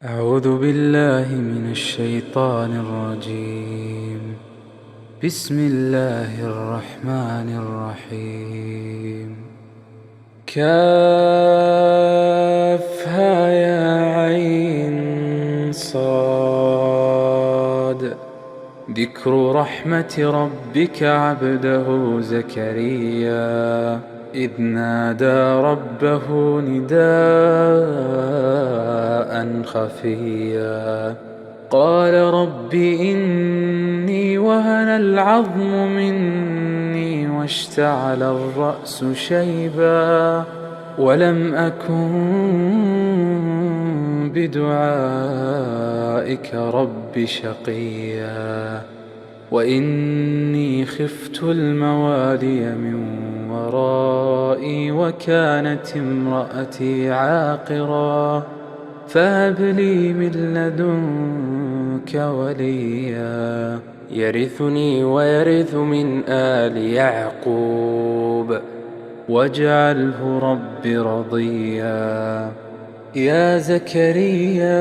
أعوذ بالله من الشيطان الرجيم. بسم الله الرحمن الرحيم. كافها يا عين صاد. ذكر رحمة ربك عبده زكريا إذ نادى ربه نداء خفيا قال رب إني وهن العظم مني واشتعل الرأس شيبا ولم أكن بدعائك رب شقيا وإني خفت الموالي من ورائي وكانت امرأتي عاقرا فهب لي من لدنك وليا يرثني ويرث من آل يعقوب واجعله رب رضيا. يا زكريا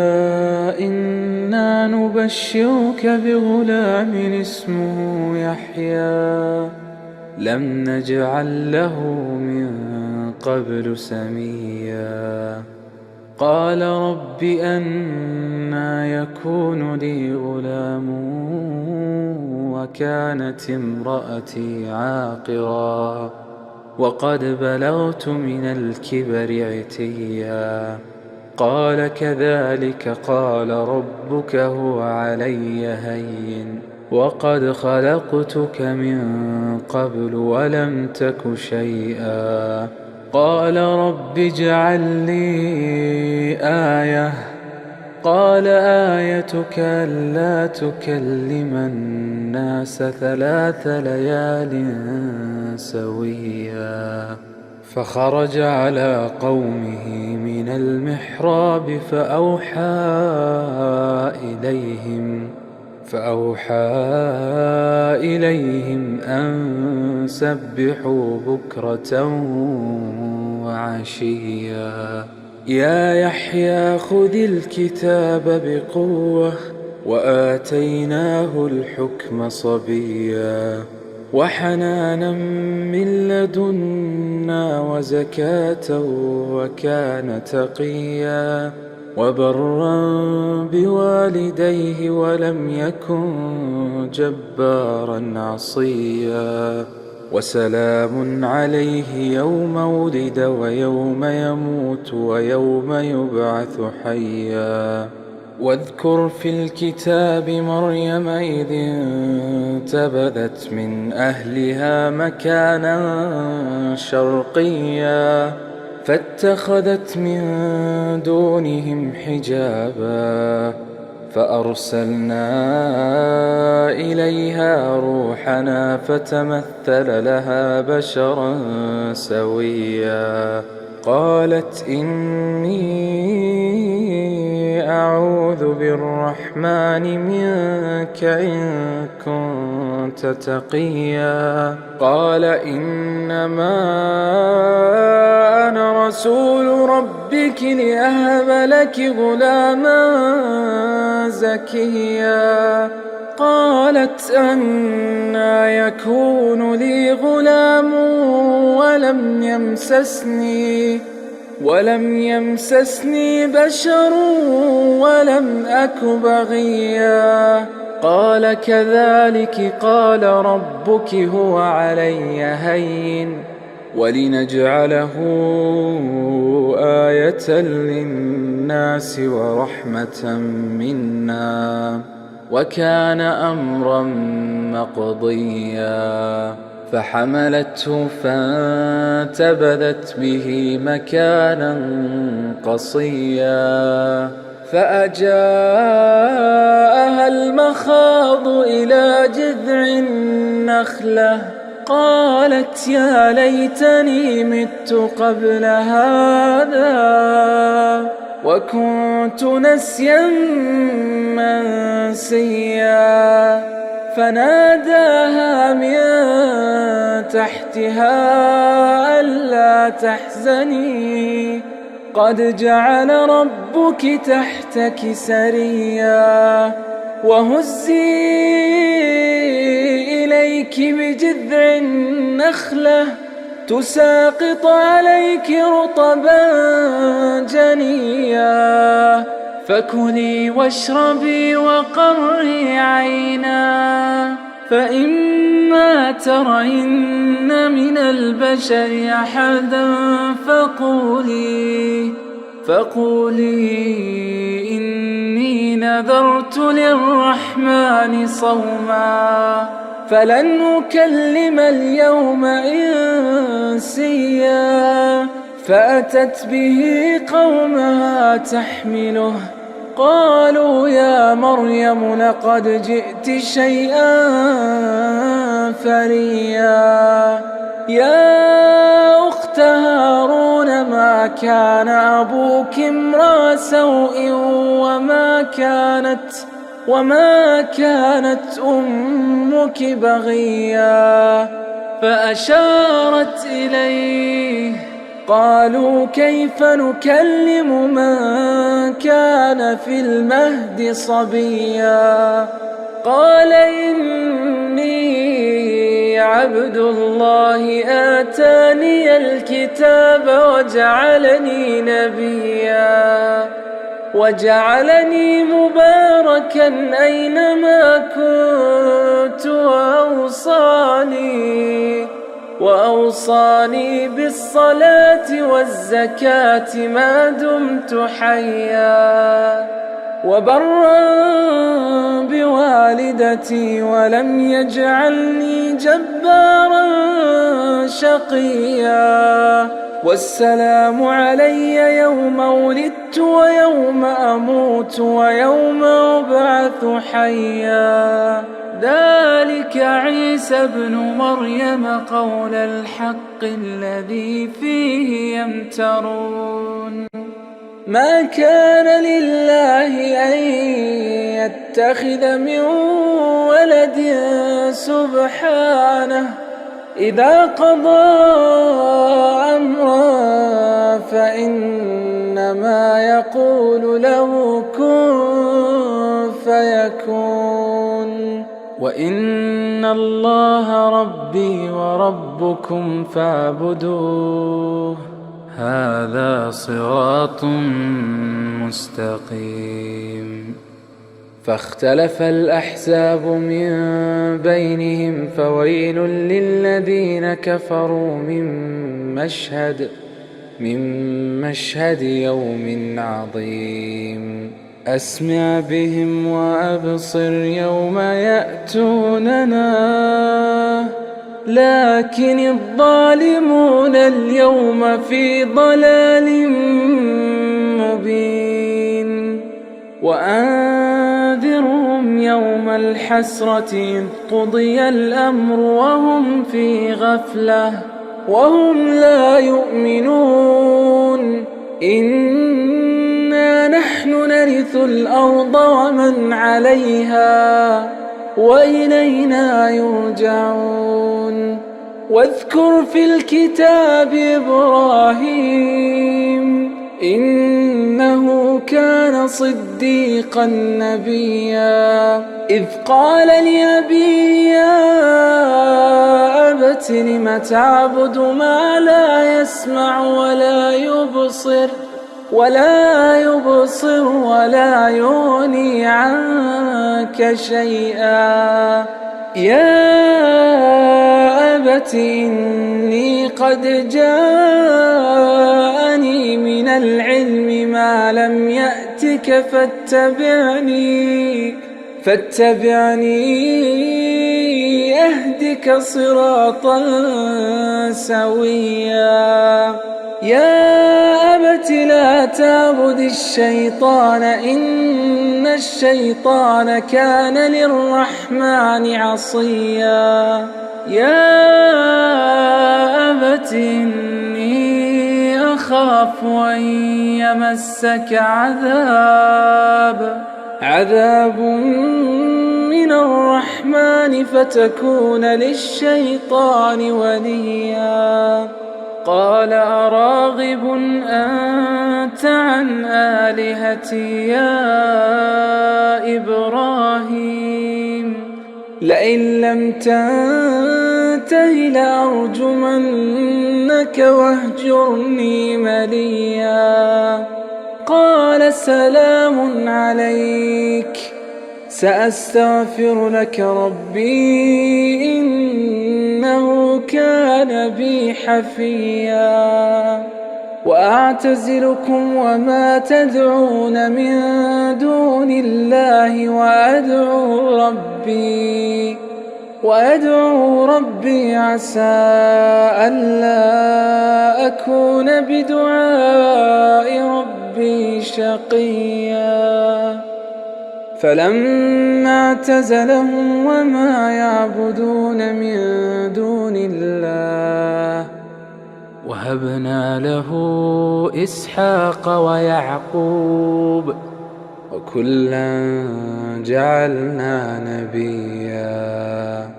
إنا نبشرك بغلام اسمه يحيى لم نجعل له من قبل سميا قال رب أنى يكون لي غلام وكانت امرأتي عاقرا وقد بلغت من الكبر عتيا قال كذلك قال ربك هو علي هين وقد خلقتك من قبل ولم تك شيئا قال رب اجعل لي آية قال آيتك ألا تكلم الناس 3 ليال سويا فخرج على قومه من المحراب فأوحى إليهم أن سبحوا بكرة وعشيا يا يحيى خذ الكتاب بقوة وآتيناه الحكم صبيا وحنانا من لدنا وزكاة وكان تقيا وبرا بوالديه ولم يكن جبارا عصيا وسلام عليه يوم ولد ويوم يموت ويوم يبعث حيا واذكر في الكتاب مريم إذ انتبذت من أهلها مكانا شرقيا فاتخذت من دونهم حجابا فأرسلنا إليها روحنا فتمثل لها بشرا سويا قالت إني أعوذ بالرحمن منك إن كنت تقيا قال إنما أنا رسول ربك لأهب لك غلاما زكيا قالت أنى يكون لي غلام ولم يمسسني بشر ولم أك بغيا قال كذلك قال ربك هو علي هين ولنجعله آية للناس ورحمة منا وكان أمرا مقضيا فحملته فانتبذت به مكانا قصيا فأجاءها المخاض إلى جذع النخلة قالت يا ليتني مت قبل هذا وكنت نسيا منسيا فناداها من تحتها ألا تحزني قد جعل ربك تحتك سريا وهزي إليك بجذع النخلة تساقط عليك رطبا جنيا فكلي واشربي وقري عينا فإما ترين من البشر أحدا فقولي إني نذرت للرحمن صوما فلن أكلم اليوم إنسيا فأتت به قومها تحمله قالوا يا مريم لقد جئت شيئا فريا يا أخت هارون ما كان أبوك امرأ سوء وما كانت أمك بغيا فأشارت إليه قالوا كيف نكلم من كان في المهد صبيا قال إني عبد الله آتاني الكتاب وجعلني نبيا وجعلني مباركا أينما كنت وأوصاني بالصلاة والزكاة ما دمت حيا وبرا بوالدتي ولم يجعلني جبارا شقيا والسلام علي يوم ولدت ويوم أموت ويوم أبعث حيا ذلك عيسى ابن مريم قول الحق الذي فيه يمترون ما كان لله أن يتخذ من ولد سبحانه إذا قضى أمرا فإنما يقول له كن فيكون وإن الله ربي وربكم فاعبدوه هذا صراط مستقيم فاختلف الأحزاب من بينهم فويل للذين كفروا من مشهد يوم عظيم أسمع بهم وأبصر يوم يأتوننا لكن الظالمون اليوم في ضلال مبين وأنذرهم يوم الحسرة إذ قضي الأمر وهم في غفلة وهم لا يؤمنون إنا نحن نرث الأرض ومن عليها وإلينا يرجعون واذكر في الكتاب إبراهيم إنه كان صديقا نبيا إذ قال لأبيه يا أبت لم تعبد ما لا يسمع ولا يبصر ولا يغني عنك شيئا يا أبت إني قد جاءني من العلم ما لم يأتك فاتبعني أهدك صراطا سويا يا أبت لا تعبد الشيطان إن الشيطان كان للرحمن عصيا يا أبت إني أخاف أن يمسك عذاب من الرحمن فتكون للشيطان وليا قال أراغب أنت عن آلهتي يا إبراهيم لئن لم تنته لأرجمنك واهجرني مليا قال سلام عليك سأستغفر لك ربي إنه كان بي حفيا وأعتزلكم وما تدعون من دون الله وأدعو ربي عسى ألا أكون بدعاء ربي شقيا فلما اعتزلهم وما يعبدون من دون الله وهبنا له إسحاق ويعقوب وكلا جعلنا نبيا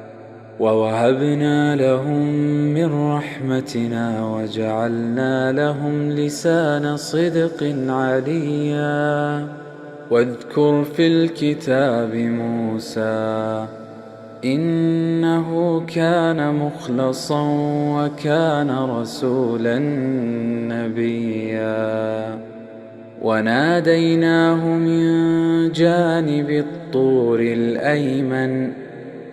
ووهبنا لهم من رحمتنا وجعلنا لهم لسان صدق عليا واذكر في الكتاب موسى إنه كان مخلصا وكان رسولا نبيا وناديناه من جانب الطور الأيمن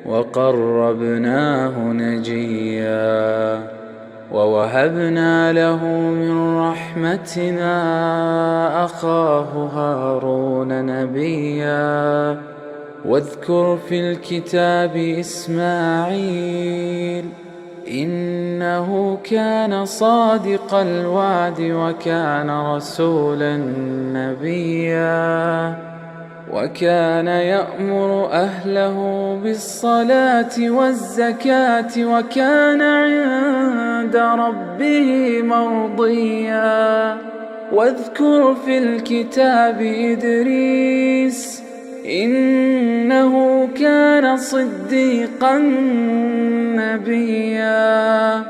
وقربناه نجيا ووهبنا له من رحمتنا أخاه هارون نبيا واذكر في الكتاب إسماعيل إنه كان صادق الوعد وكان رسولا نبيا وكان يأمر أهله بالصلاة والزكاة وكان عند ربه مرضيا واذكر في الكتاب إدريس إنه كان صديقا نبيا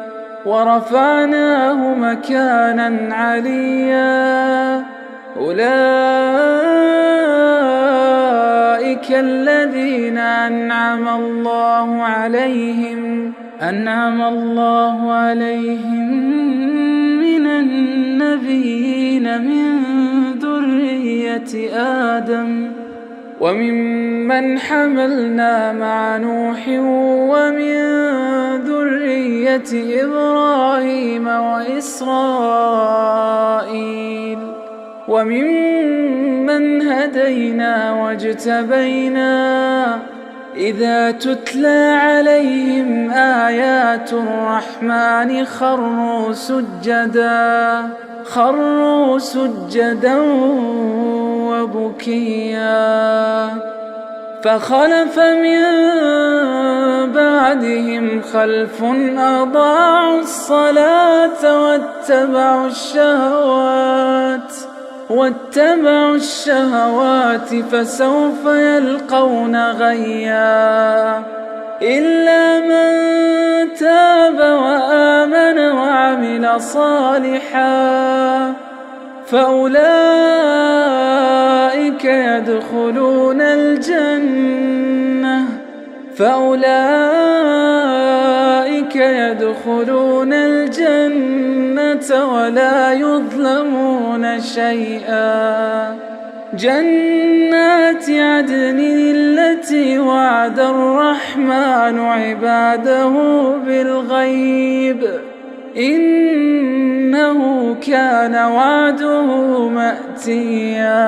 ورفعناه مكانا عليا أولئك الذين أنعم الله عليهم من النبيين من ذرية آدم وممن حملنا مع نوح ومن ذرية إبراهيم وإسرائيل وممن هدينا واجتبينا إذا تتلى عليهم آيات الرحمن خروا سجدا وبكيا فخلف من بعدهم خلف أضاعوا الصلاة واتبعوا الشهوات فسوف يلقون غيا إلا من تاب وآمن وعمل صالحا فأولئك يدخلون الجنة ولا يظلمون شيئا جنات عدن التي وعد الرحمن عباده بالغيب إنه كان وعده مأتيا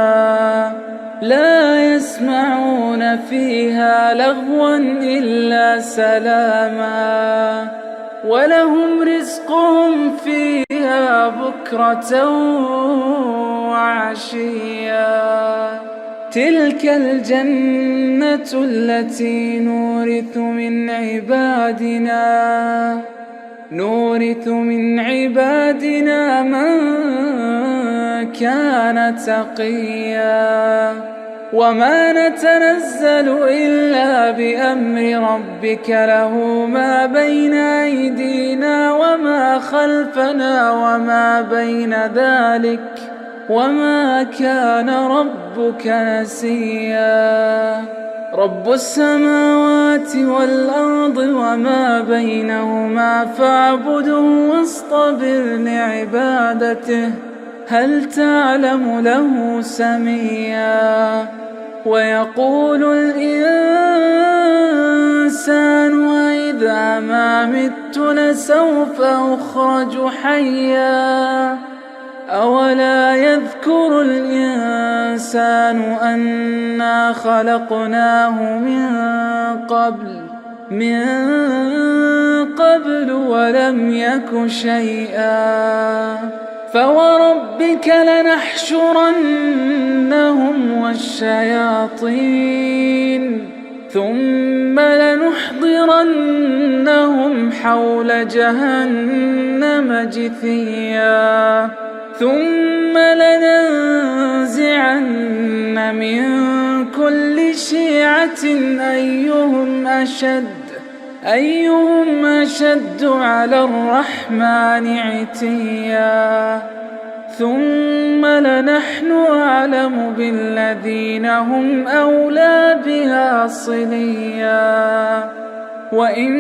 لا يسمعون فيها لغوا إلا سلاما ولهم رزقهم فيها بكرة وعشيا تلك الجنة التي نورث من عبادنا من كان تقيا وما نتنزل إلا بأمر ربك له ما بين أيدينا وما خلفنا وما بين ذلك وما كان ربك نسيا رب السماوات والأرض وما بينهما فاعبده واصطبر لعبادته هل تعلم له سميا ويقول الإنسان أإذا ما مت لسوف أخرج حيا أولا يذكر الإنسان أنا خلقناه من قبل ولم يك شيئا فوربك لنحشرنهم والشياطين ثم لنحضرنهم حول جهنم جثيا ثم لننزعن من كل شيعة أيهم أشد على الرحمن عتيا ثم لنحن أعلم بالذين هم أولى بها صليا وإن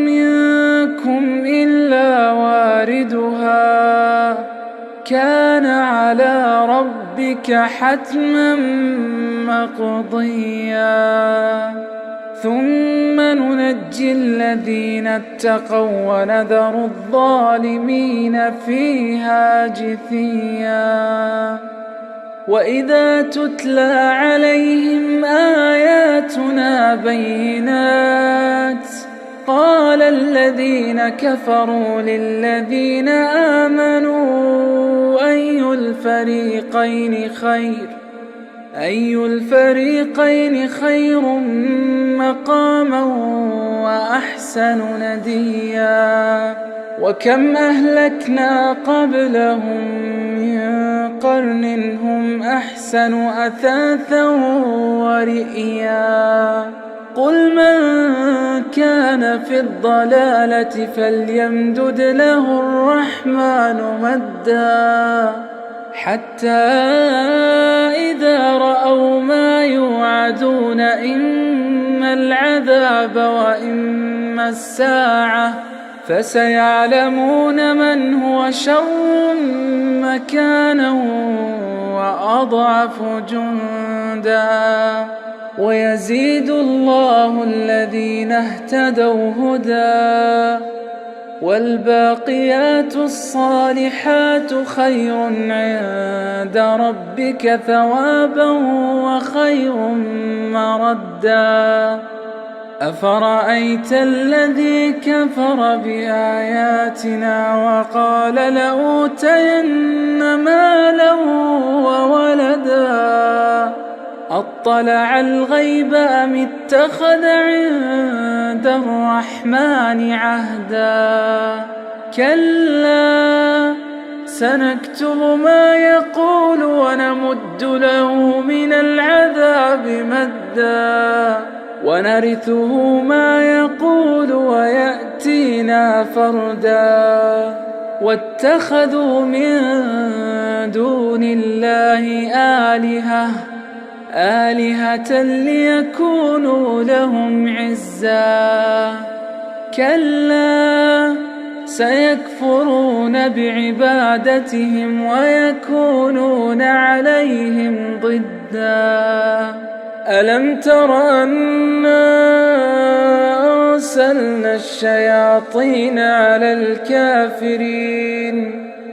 منكم إلا واردها كان على ربك حتما مقضيا ثم ننجي الذين اتقوا ونذر الظالمين فيها جثيا وإذا تتلى عليهم آياتنا بينات قال الذين كفروا للذين آمنوا أي الفريقين خير مقاما وأحسن نديا وكم أهلكنا قبلهم من قرن هم أحسن أثاثا ورئيا قل من كان في الضلالة فليمدد له الرحمن مدا حتى إذا رأوا ما يوعدون إما العذاب وإما الساعة فسيعلمون من هو شر مكانا وأضعف جندا ويزيد الله الذين اهتدوا هدى والباقيات الصالحات خير عند ربك ثوابا وخير مردا أفرأيت الذي كفر بآياتنا وقال لأوتين مالا وولدا أطلع الغيب أم اتخذ عند الرحمن عهدا كلا سنكتب ما يقول ونمد له من العذاب مدا ونرثه ما يقول ويأتينا فردا واتخذوا من دون الله آلهة ليكونوا لهم عزا كلا سيكفرون بعبادتهم ويكونون عليهم ضدا ألم تر أنا أرسلنا الشياطين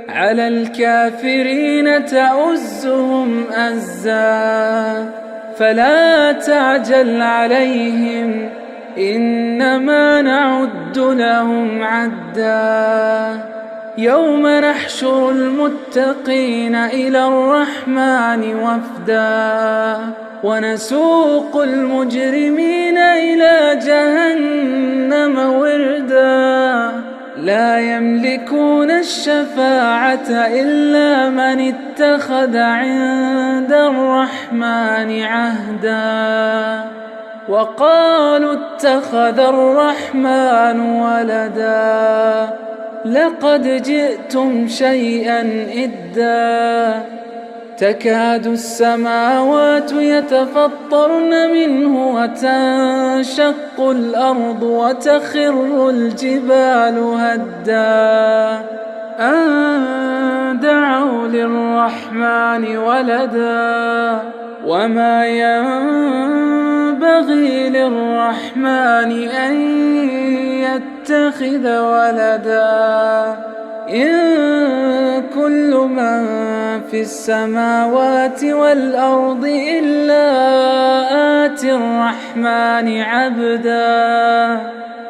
على الكافرين تؤزهم أزا فلا تعجل عليهم إنما نعد لهم عدا يوم نحشر المتقين إلى الرحمن وفدا ونسوق المجرمين إلى جهنم وردا لا يملكون الشفاعة إلا من اتخذ عند الرحمن عهدا وقالوا اتخذ الرحمن ولدا لقد جئتم شيئا إدا تكاد السماوات يتفطرن منه وتنشق الأرض وتخر الجبال هدا أن دعوا للرحمن ولدا وما ينبغي للرحمن أن يتخذ ولدا إن كل من في السماوات والأرض إلا آتي الرحمن عبدا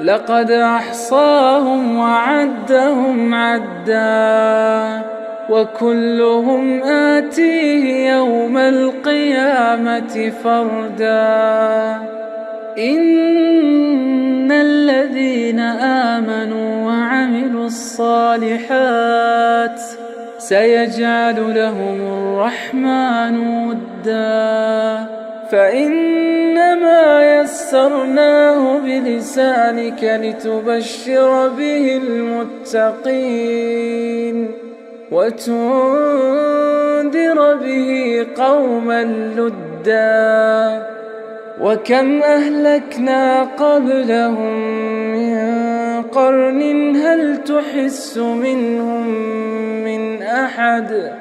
لقد أحصاهم وعدهم عدا وكلهم آتيه يوم القيامة فردا إن الذين آمنوا وعملوا الصالحات سيجعل لهم الرحمن ودا فإنما يسرناه بلسانك لتبشر به المتقين وتنذر به قوما لدا وكم أهلكنا قبلهم من قرن هل تحس منهم من أحد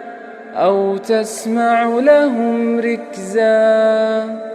أو تسمع لهم ركزا